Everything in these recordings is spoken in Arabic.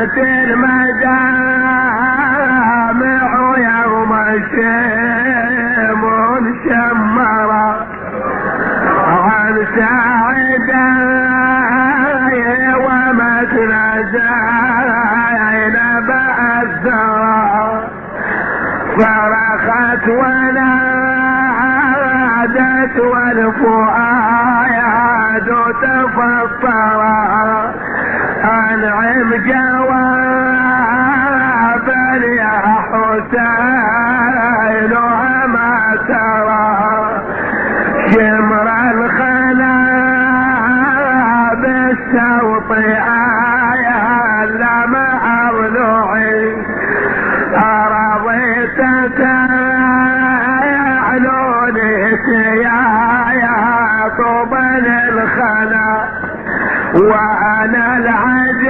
صارت المجامع يوم الشيم شمرة عن سعداي ومثل زينب الثرى صرخت ونادت والفؤاد تفطرا انعم جوابا يا حسين وما ترى شمر الخنا بالسوط آية لما أضلعي أرضيت تعلوني سيايا طبل الخنا وأنا العزيزة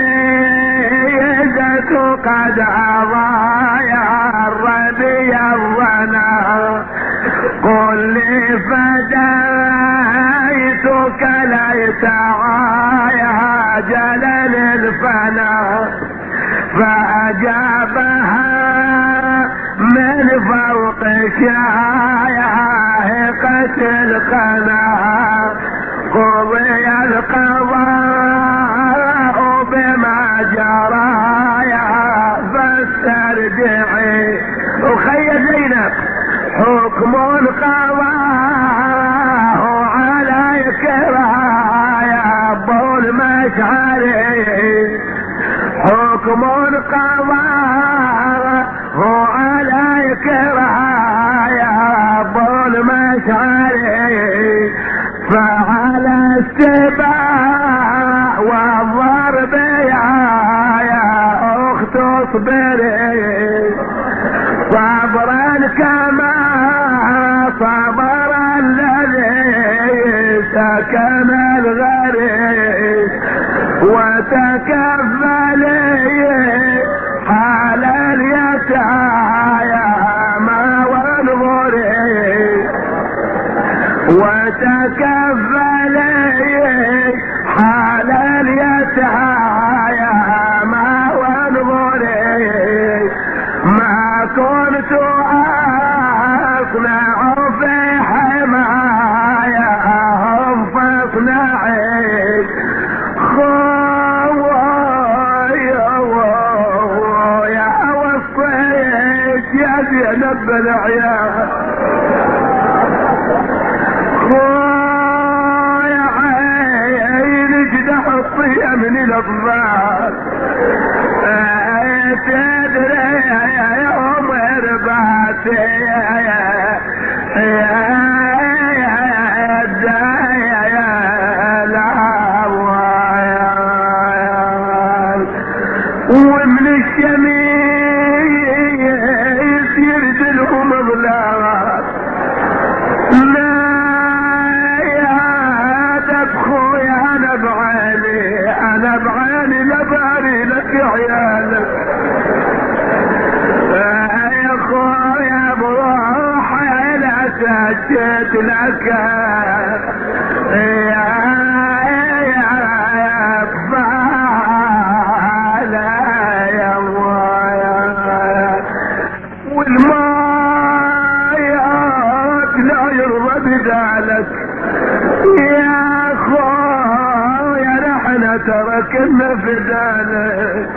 قد أضايا الربي الظنا قل لي فديتك ليس عايا جلل الفنا فأجابها من فوق شايقة القنا قضي القضاء بما جرايا فاسترجعي أخي زينب حكم القضاء عليك رايا ابو المشعري حكم القضاء عليك رايا ابو المشعري فعل السباع والضرب يا اخت اصبري صبرا كما صبر الذي سكن الغريب وتكفلي حال اليتامى والغريب وتكفلي حال اليتامى والغريب ما كنت أصنع في حماياهم فاصنعي خويا وصيت يا زينب العيال خويا عينك تحطي من الأطفال تدري يوم ربعتي ومن الشميس يرسلهم ظلال لا يا تبخو يا انا بعيني لباري لك عيالك يا خويا بروحي لا سجدت لك يا والمايات لا يرضى بذلك يا خويا نحن تركنا فدانك